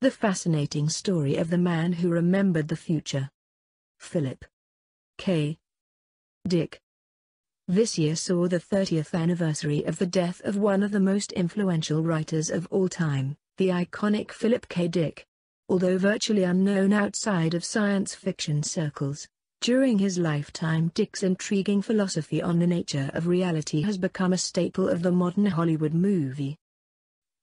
The fascinating story of the man who remembered the future. Philip K. Dick. This year saw the 30th anniversary of the death of one of the most influential writers of all time, the iconic Philip K. Dick. Although virtually unknown outside of science fiction circles, during his lifetime Dick's intriguing philosophy on the nature of reality has become a staple of the modern Hollywood movie.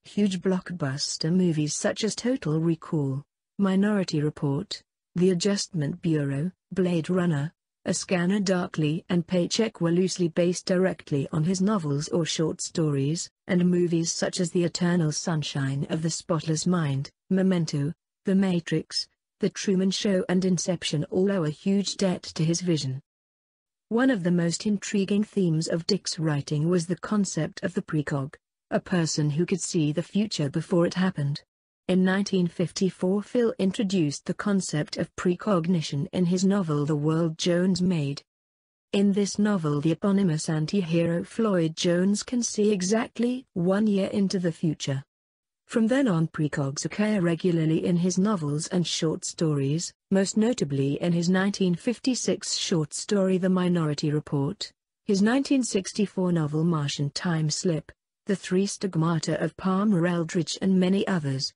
Huge blockbuster movies such as Total Recall, Minority Report, The Adjustment Bureau, Blade Runner, A Scanner Darkly and Paycheck were loosely based directly on his novels or short stories, and movies such as The Eternal Sunshine of the Spotless Mind, Memento, The Matrix, The Truman Show and Inception all owe a huge debt to his vision. One of the most intriguing themes of Dick's writing was the concept of the precog, a person who could see the future before it happened. In 1954 Phil introduced the concept of precognition in his novel The World Jones Made. In this novel the eponymous anti-hero Floyd Jones can see exactly 1 year into the future. From then on precogs occur regularly in his novels and short stories, most notably in his 1956 short story The Minority Report, his 1964 novel Martian Time Slip, The Three Stigmata of Palmer Eldritch and many others.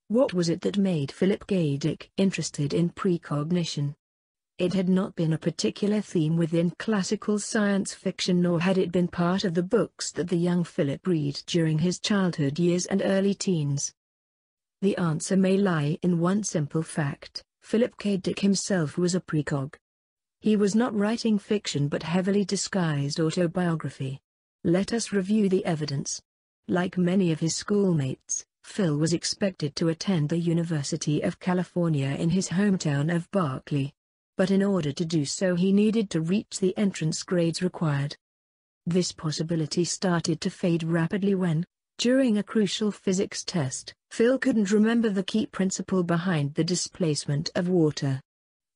What was it that made Philip K. Dick interested in precognition? It had not been a particular theme within classical science fiction, nor had it been part of the books that the young Philip read during his childhood years and early teens. The answer may lie in one simple fact: Philip K. Dick himself was a precog. He was not writing fiction but heavily disguised autobiography. Let us review the evidence. Like many of his schoolmates, Phil was expected to attend the University of California in his hometown of Berkeley. But in order to do so he needed to reach the entrance grades required. This possibility started to fade rapidly when, during a crucial physics test, Phil couldn't remember the key principle behind the displacement of water.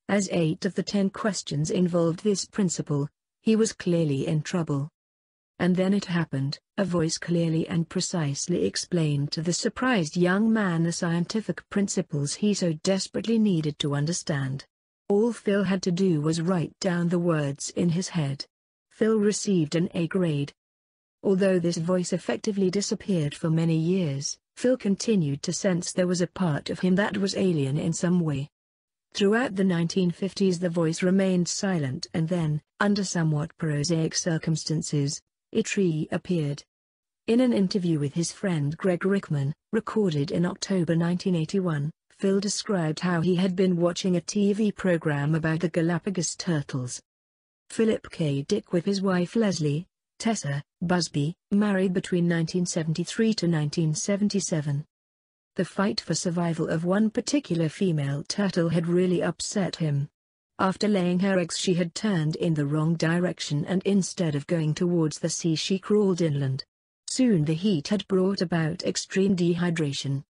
As 8 of the 10 questions involved this principle, he was clearly in trouble. And then it happened. A voice clearly and precisely explained to the surprised young man the scientific principles he so desperately needed to understand. All Phil had to do was write down the words in his head. Phil received an A grade. Although this voice effectively disappeared for many years, Phil continued to sense there was a part of him that was alien in some way. Throughout the 1950s the voice remained silent, and then, under somewhat prosaic circumstances, it reappeared. In an interview with his friend Greg Rickman, recorded in October 1981, Phil described how he had been watching a TV program about the Galapagos turtles. Philip K. Dick, with his wife Leslie, Tessa Busby, married between 1973 to 1977. The fight for survival of one particular female turtle had really upset him. After laying her eggs she had turned in the wrong direction, and instead of going towards the sea she crawled inland. Soon the heat had brought about extreme dehydration.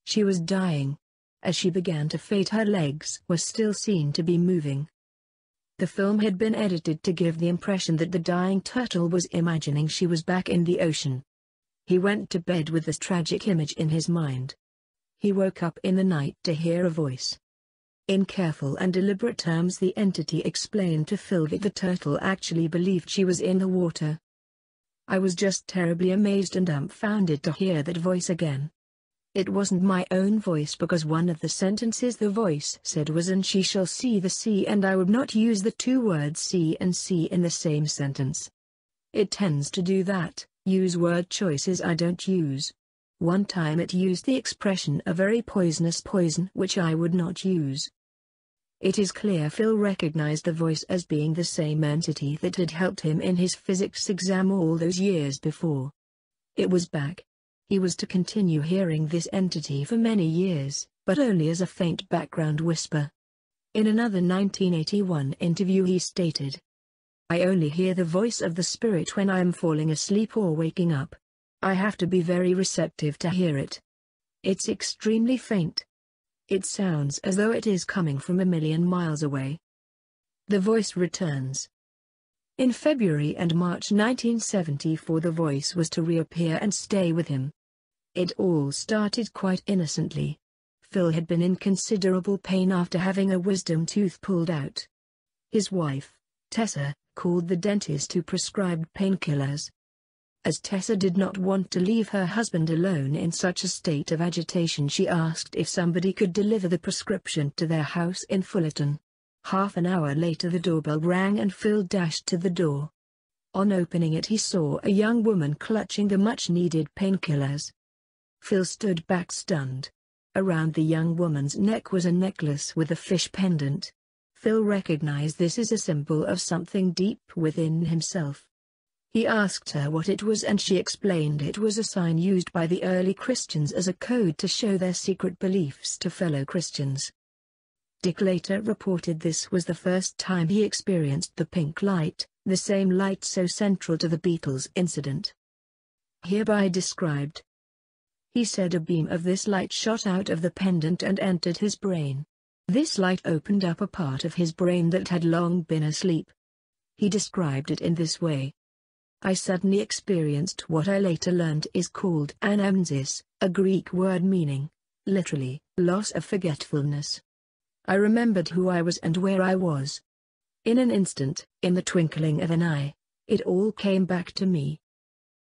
She was dying. As she began to fade her legs were still seen to be moving. The film had been edited to give the impression that the dying turtle was imagining she was back in the ocean. He went to bed with this tragic image in his mind. He woke up in the night to hear a voice. In careful and deliberate terms the entity explained to Phil that the turtle actually believed she was in the water. I was just terribly amazed and dumbfounded to hear that voice again. It wasn't my own voice, because one of the sentences the voice said was "and she shall see the sea," and I would not use the two words "see" and "see" in the same sentence. It tends to do that, use word choices I don't use. One time it used the expression "a very poisonous poison," which I would not use. It is clear Phil recognized the voice as being the same entity that had helped him in his physics exam all those years before. It was back. He was to continue hearing this entity for many years, but only as a faint background whisper. In another 1981 interview he stated, "I only hear the voice of the spirit when I am falling asleep or waking up. I have to be very receptive to hear it. It's extremely faint. It sounds as though it is coming from a million miles away." The voice returns. In February and March 1974 the voice was to reappear and stay with him. It all started quite innocently. Phil had been in considerable pain after having a wisdom tooth pulled out. His wife, Tessa, called the dentist who prescribed painkillers. As Tessa did not want to leave her husband alone in such a state of agitation, she asked if somebody could deliver the prescription to their house in Fullerton. Half an hour later the doorbell rang and Phil dashed to the door. On opening it he saw a young woman clutching the much-needed painkillers. Phil stood back stunned. Around the young woman's neck was a necklace with a fish pendant. Phil recognized this as a symbol of something deep within himself. He asked her what it was and she explained it was a sign used by the early Christians as a code to show their secret beliefs to fellow Christians. Dick later reported this was the first time he experienced the pink light, the same light so central to the Beatles incident. Hereby described. He said a beam of this light shot out of the pendant and entered his brain. This light opened up a part of his brain that had long been asleep. He described it in this way. I suddenly experienced what I later learned is called anamnesis, a Greek word meaning, literally, loss of forgetfulness. I remembered who I was and where I was. In an instant, in the twinkling of an eye, it all came back to me.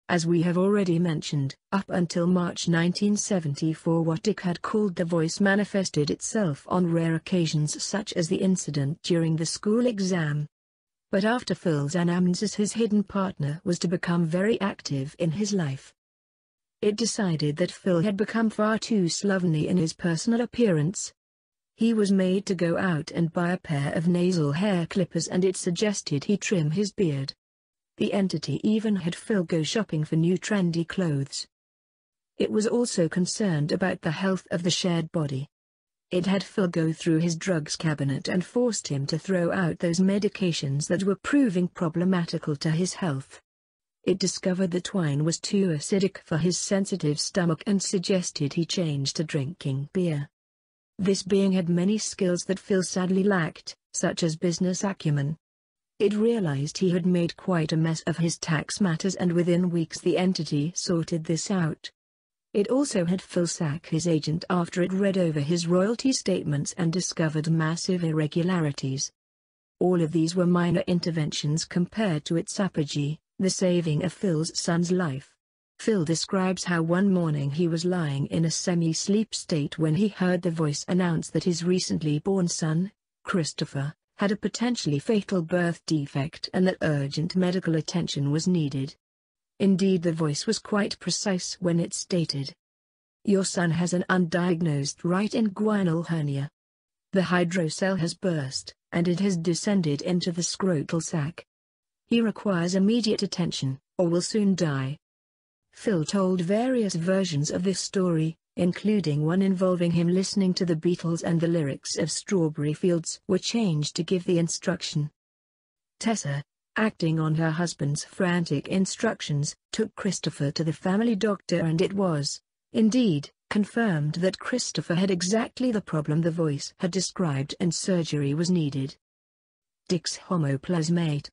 As we have already mentioned, up until March 1974 what Dick had called the voice manifested itself on rare occasions such as the incident during the school exam. But after Phil's anamnesis his hidden partner was to become very active in his life. It decided that Phil had become far too slovenly in his personal appearance. He was made to go out and buy a pair of nasal hair clippers and it suggested he trim his beard. The entity even had Phil go shopping for new trendy clothes. It was also concerned about the health of the shared body. It had Phil go through his drugs cabinet and forced him to throw out those medications that were proving problematical to his health. It discovered that wine was too acidic for his sensitive stomach and suggested he change to drinking beer. This being had many skills that Phil sadly lacked, such as business acumen. It realized he had made quite a mess of his tax matters and within weeks the entity sorted this out. It also had Phil sack his agent after it read over his royalty statements and discovered massive irregularities. All of these were minor interventions compared to its apogee, the saving of Phil's son's life. Phil describes how one morning he was lying in a semi-sleep state when he heard the voice announce that his recently born son, Christopher, had a potentially fatal birth defect and that urgent medical attention was needed. Indeed, the voice was quite precise when it stated, "Your son has an undiagnosed right inguinal hernia. The hydrocele has burst, and it has descended into the scrotal sac. He requires immediate attention, or will soon die." Phil told various versions of this story, including one involving him listening to the Beatles and the lyrics of Strawberry Fields were changed to give the instruction. Tessa, acting on her husband's frantic instructions, took Christopher to the family doctor and it was, indeed, confirmed that Christopher had exactly the problem the voice had described and surgery was needed. Dick's Homo plasmate.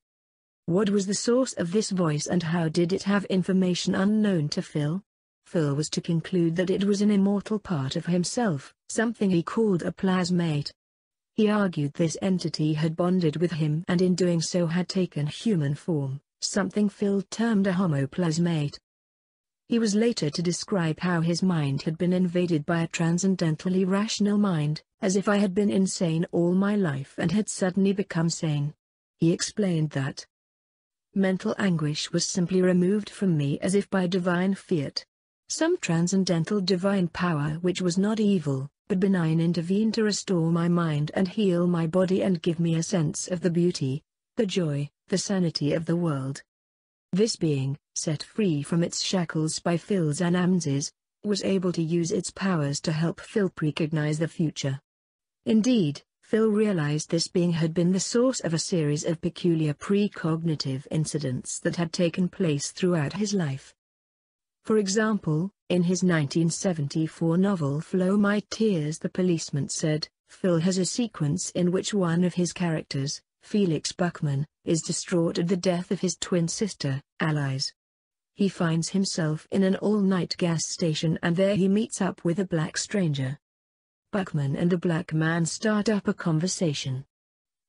What was the source of this voice and how did it have information unknown to Phil? Phil was to conclude that it was an immortal part of himself, something he called a plasmate. He argued this entity had bonded with him and in doing so had taken human form, something Phil termed a homoplasmate. He was later to describe how his mind had been invaded by a transcendentally rational mind, as if I had been insane all my life and had suddenly become sane. He explained that mental anguish was simply removed from me as if by divine fiat. Some transcendental divine power which was not evil, but benign intervened to restore my mind and heal my body and give me a sense of the beauty, the joy, the sanity of the world. This being, set free from its shackles by Phil's anamnesis, was able to use its powers to help Phil precognize the future. Indeed, Phil realized this being had been the source of a series of peculiar precognitive incidents that had taken place throughout his life. For example, in his 1974 novel Flow My Tears the policeman said, Phil has a sequence in which one of his characters, Felix Buckman, is distraught at the death of his twin sister, Alice. He finds himself in an all-night gas station and there he meets up with a black stranger. Buckman and the black man start up a conversation.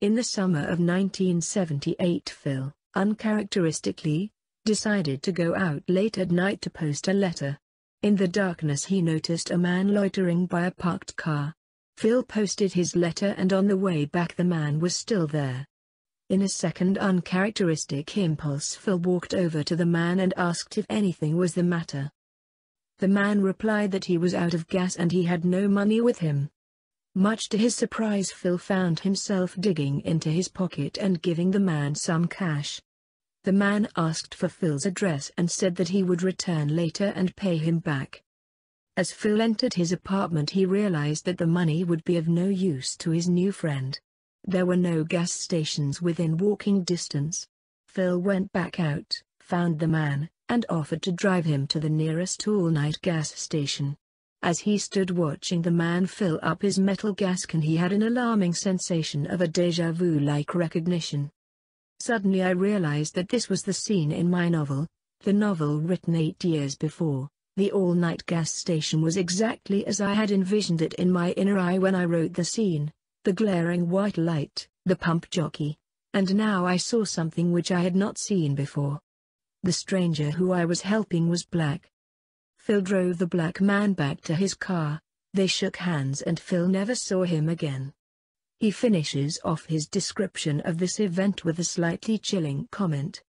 In the summer of 1978, Phil, uncharacteristically, decided to go out late at night to post a letter. In the darkness he noticed a man loitering by a parked car. Phil posted his letter, and on the way back the man was still there. In a second uncharacteristic impulse, Phil walked over to the man and asked if anything was the matter. The man replied that he was out of gas and he had no money with him. Much to his surprise, Phil found himself digging into his pocket and giving the man some cash. The man asked for Phil's address and said that he would return later and pay him back. As Phil entered his apartment, he realized that the money would be of no use to his new friend. There were no gas stations within walking distance. Phil went back out, found the man, and offered to drive him to the nearest all-night gas station. As he stood watching the man fill up his metal gas can, he had an alarming sensation of a déjà vu-like recognition. Suddenly I realized that this was the scene in my novel, the novel written 8 years before. The all-night gas station was exactly as I had envisioned it in my inner eye when I wrote the scene, the glaring white light, the pump jockey. And now I saw something which I had not seen before. The stranger who I was helping was black. Phil drove the black man back to his car. They shook hands and Phil never saw him again. He finishes off his description of this event with a slightly chilling comment.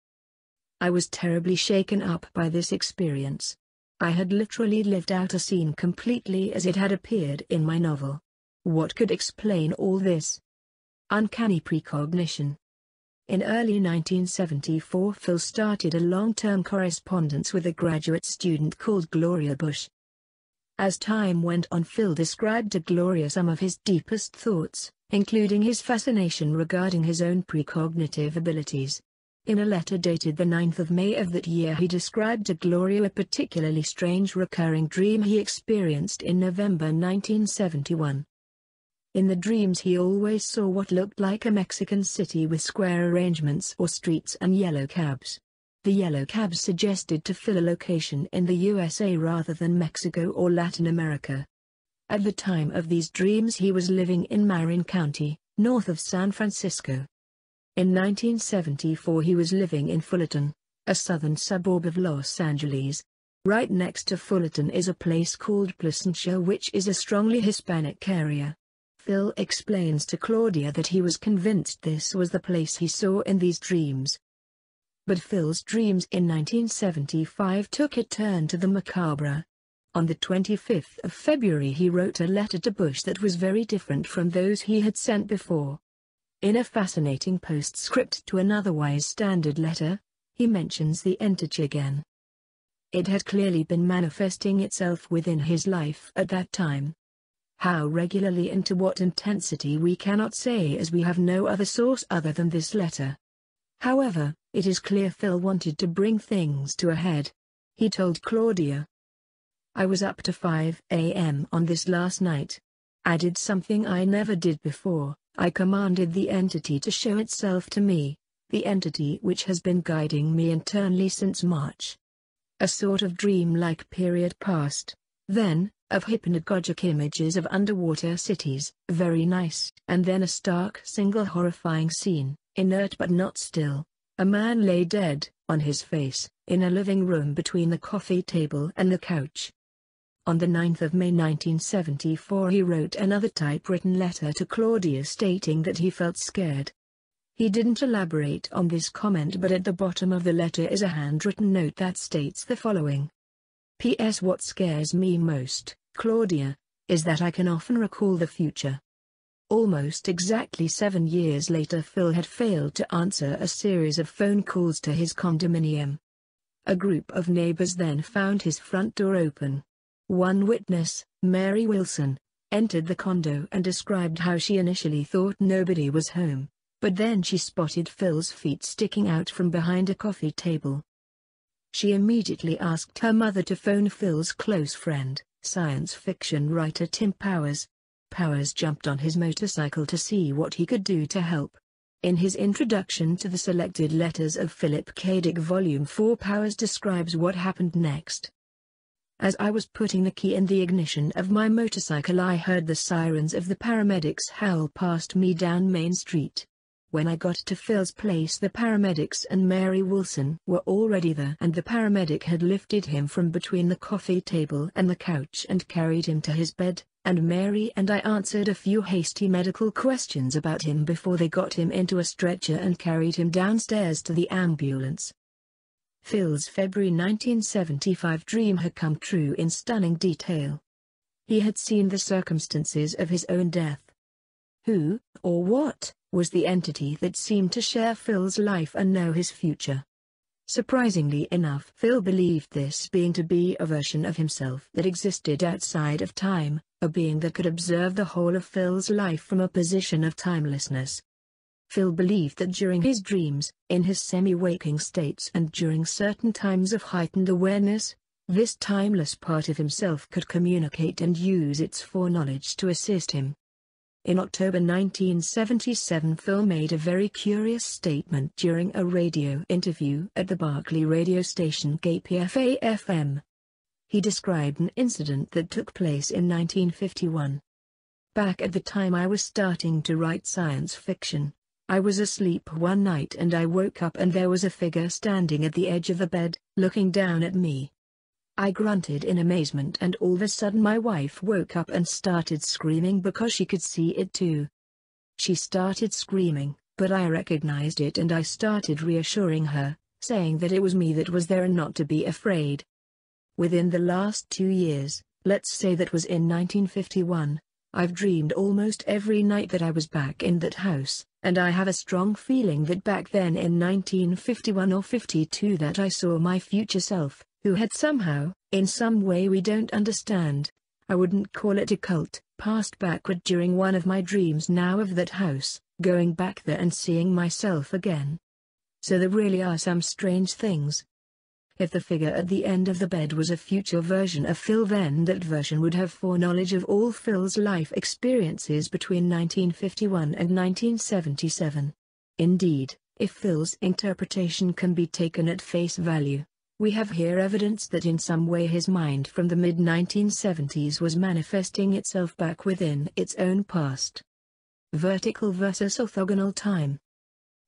I was terribly shaken up by this experience. I had literally lived out a scene completely as it had appeared in my novel. What could explain all this? Uncanny precognition. In early 1974, Phil started a long-term correspondence with a graduate student called Gloria Bush. As time went on, Phil described to Gloria some of his deepest thoughts, including his fascination regarding his own precognitive abilities. In a letter dated the 9th of May of that year, he described to Gloria a particularly strange recurring dream he experienced in November 1971. In the dreams he always saw what looked like a Mexican city with square arrangements or streets and yellow cabs. The yellow cabs suggested to Phil a location in the USA rather than Mexico or Latin America. At the time of these dreams he was living in Marin County, north of San Francisco. In 1974 he was living in Fullerton, a southern suburb of Los Angeles. Right next to Fullerton is a place called Placentia, which is a strongly Hispanic area. Phil explains to Claudia that he was convinced this was the place he saw in these dreams. But Phil's dreams in 1975 took a turn to the macabre. On the 25th of February he wrote a letter to Bush that was very different from those he had sent before. In a fascinating postscript to an otherwise standard letter, he mentions the entity again. It had clearly been manifesting itself within his life at that time. How regularly and to what intensity we cannot say, as we have no other source other than this letter. However, it is clear Phil wanted to bring things to a head. He told Claudia, "I was up to 5 a.m. on this last night. I did something I never did before. I commanded the entity to show itself to me, the entity which has been guiding me internally since March." A sort of dream-like period passed. Then, of hypnagogic images of underwater cities, very nice. And then a stark single horrifying scene, inert but not still. A man lay dead, on his face, in a living room between the coffee table and the couch. On the 9th of May 1974 he wrote another typewritten letter to Claudia stating that he felt scared. He didn't elaborate on this comment, but at the bottom of the letter is a handwritten note that states the following. P.S. What scares me most, Claudia, is that I can often recall the future. Almost exactly 7 years later, Phil had failed to answer a series of phone calls to his condominium. A group of neighbors then found his front door open. One witness, Mary Wilson, entered the condo and described how she initially thought nobody was home, but then she spotted Phil's feet sticking out from behind a coffee table. She immediately asked her mother to phone Phil's close friend, science fiction writer Tim Powers. Powers jumped on his motorcycle to see what he could do to help. In his introduction to the selected letters of Philip K. Dick Volume 4, Powers describes what happened next. As I was putting the key in the ignition of my motorcycle, I heard the sirens of the paramedics howl past me down Main Street. When I got to Phil's place, the paramedics and Mary Wilson were already there, and the paramedic had lifted him from between the coffee table and the couch and carried him to his bed, and Mary and I answered a few hasty medical questions about him before they got him into a stretcher and carried him downstairs to the ambulance. Phil's February 1975 dream had come true in stunning detail. He had seen the circumstances of his own death. Who, or what, was the entity that seemed to share Phil's life and know his future? Surprisingly enough, Phil believed this being to be a version of himself that existed outside of time, a being that could observe the whole of Phil's life from a position of timelessness. Phil believed that during his dreams, in his semi-waking states and during certain times of heightened awareness, this timeless part of himself could communicate and use its foreknowledge to assist him. In October 1977, Phil made a very curious statement during a radio interview at the Berkeley radio station KPFA-FM. He described an incident that took place in 1951. Back at the time I was starting to write science fiction. I was asleep one night and I woke up and there was a figure standing at the edge of the bed, looking down at me. I grunted in amazement, and all of a sudden my wife woke up and started screaming because she could see it too. She started screaming, but I recognized it and I started reassuring her, saying that it was me that was there and not to be afraid. Within the last 2 years, let's say that was in 1951, I've dreamed almost every night that I was back in that house, and I have a strong feeling that back then in 1951 or 52 that I saw my future self, who had somehow, in some way we don't understand, I wouldn't call it a cult, passed backward during one of my dreams now of that house, going back there and seeing myself again. So there really are some strange things. If the figure at the end of the bed was a future version of Phil, then that version would have foreknowledge of all Phil's life experiences between 1951 and 1977. Indeed, if Phil's interpretation can be taken at face value, we have here evidence that in some way his mind from the mid-1970s was manifesting itself back within its own past. Vertical versus orthogonal time.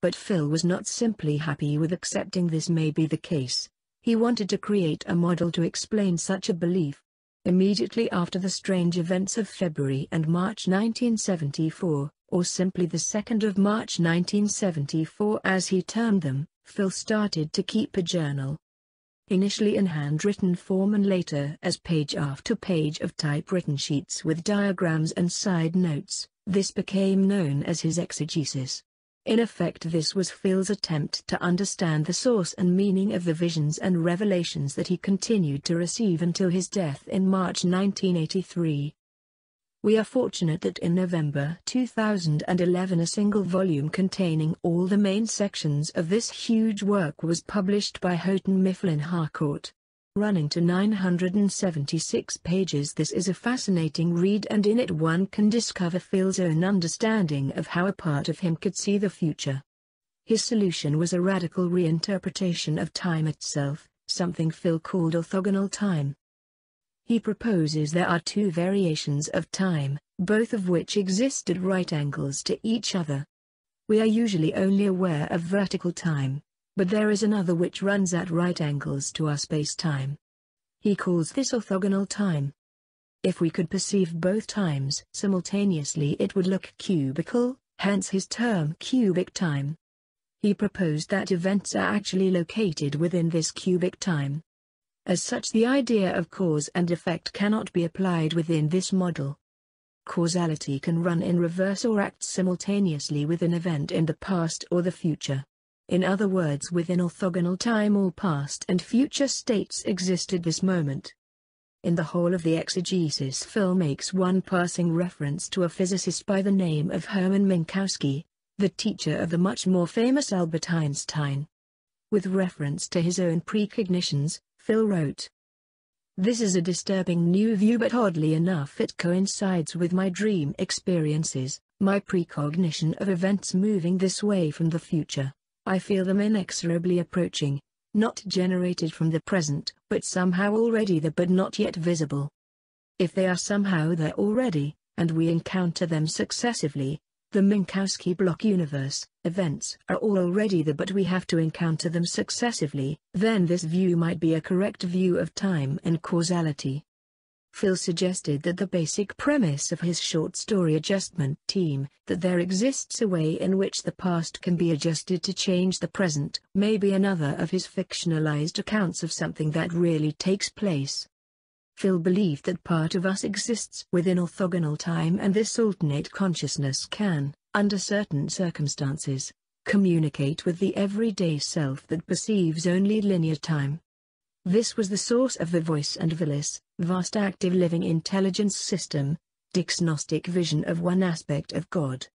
But Phil was not simply happy with accepting this may be the case. He wanted to create a model to explain such a belief. Immediately after the strange events of February and March 1974, or simply the 2nd of March 1974 as he termed them, Phil started to keep a journal. Initially in handwritten form and later as page after page of typewritten sheets with diagrams and side notes, this became known as his exegesis. In effect, this was Phil's attempt to understand the source and meaning of the visions and revelations that he continued to receive until his death in March 1983. We are fortunate that in November 2011 a single volume containing all the main sections of this huge work was published by Houghton Mifflin Harcourt. Running to 976 pages, this is a fascinating read, and in it one can discover Phil's own understanding of how a part of him could see the future. His solution was a radical reinterpretation of time itself, something Phil called orthogonal time. He proposes there are two variations of time, both of which exist at right angles to each other. We are usually only aware of vertical time, but there is another which runs at right angles to our space-time. He calls this orthogonal time. If we could perceive both times simultaneously, it would look cubical, hence his term cubic time. He proposed that events are actually located within this cubic time. As such, the idea of cause and effect cannot be applied within this model. Causality can run in reverse or act simultaneously with an event in the past or the future. In other words, within orthogonal time all past and future states exist at this moment. In the whole of the exegesis, Phil makes one passing reference to a physicist by the name of Hermann Minkowski, the teacher of the much more famous Albert Einstein. With reference to his own precognitions, Phil wrote, "This is a disturbing new view, but oddly enough it coincides with my dream experiences, my precognition of events moving this way from the future. I feel them inexorably approaching, not generated from the present but somehow already there but not yet visible. If they are somehow there already, and we encounter them successively, the Minkowski block universe events are all already there but we have to encounter them successively, then this view might be a correct view of time and causality. Phil suggested that the basic premise of his short story Adjustment Team, that there exists a way in which the past can be adjusted to change the present, may be another of his fictionalized accounts of something that really takes place. Phil believed that part of us exists within orthogonal time and this alternate consciousness can, under certain circumstances, communicate with the everyday self that perceives only linear time. This was the source of the voice and Willis, vast active living intelligence system, Dick's Gnostic vision of one aspect of God.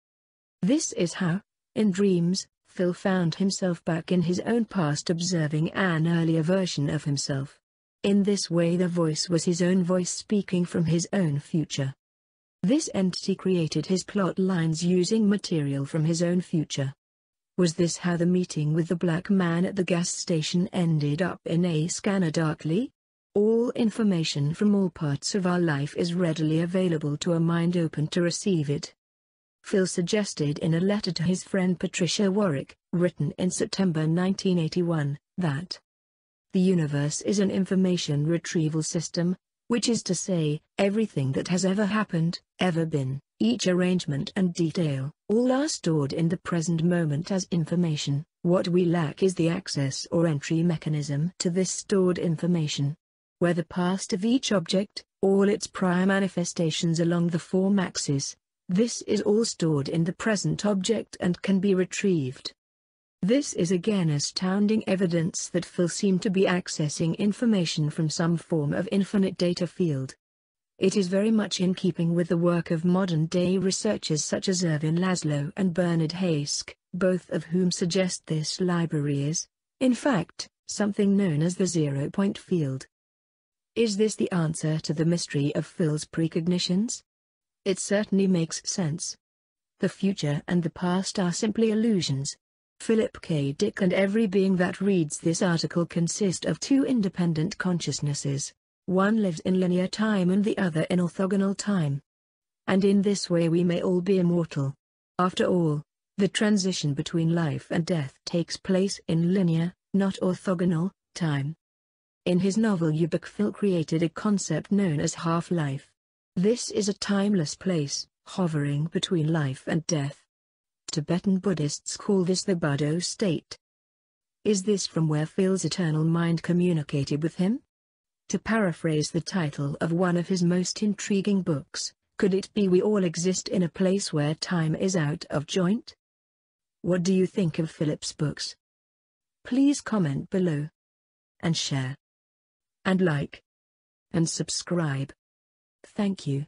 This is how, in dreams, Phil found himself back in his own past observing an earlier version of himself. In this way the voice was his own voice speaking from his own future. This entity created his plot lines using material from his own future. Was this how the meeting with the black man at the gas station ended up in a scanner darkly? All information from all parts of our life is readily available to a mind open to receive it. Phil suggested in a letter to his friend Patricia Warwick, written in September 1981, that the universe is an information retrieval system, which is to say, everything that has ever happened, ever been, each arrangement and detail, all are stored in the present moment as information. What we lack is the access or entry mechanism to this stored information. Where the past of each object, all its prior manifestations along the form axis, this is all stored in the present object and can be retrieved. This is again astounding evidence that Phil seemed to be accessing information from some form of infinite data field. It is very much in keeping with the work of modern-day researchers such as Ervin Laszlo and Bernard Hayek, both of whom suggest this library is, in fact, something known as the zero-point field. Is this the answer to the mystery of Phil's precognitions? It certainly makes sense. The future and the past are simply illusions. Philip K. Dick and every being that reads this article consist of two independent consciousnesses. One lives in linear time and the other in orthogonal time. And in this way we may all be immortal. After all, the transition between life and death takes place in linear, not orthogonal, time. In his novel Ubik, Phil created a concept known as half-life. This is a timeless place, hovering between life and death. Tibetan Buddhists call this the Buddha state. Is this from where Phil's eternal mind communicated with him? To paraphrase the title of one of his most intriguing books, could it be we all exist in a place where time is out of joint? What do you think of Philip's books? Please comment below. And share. And like. And subscribe. Thank you.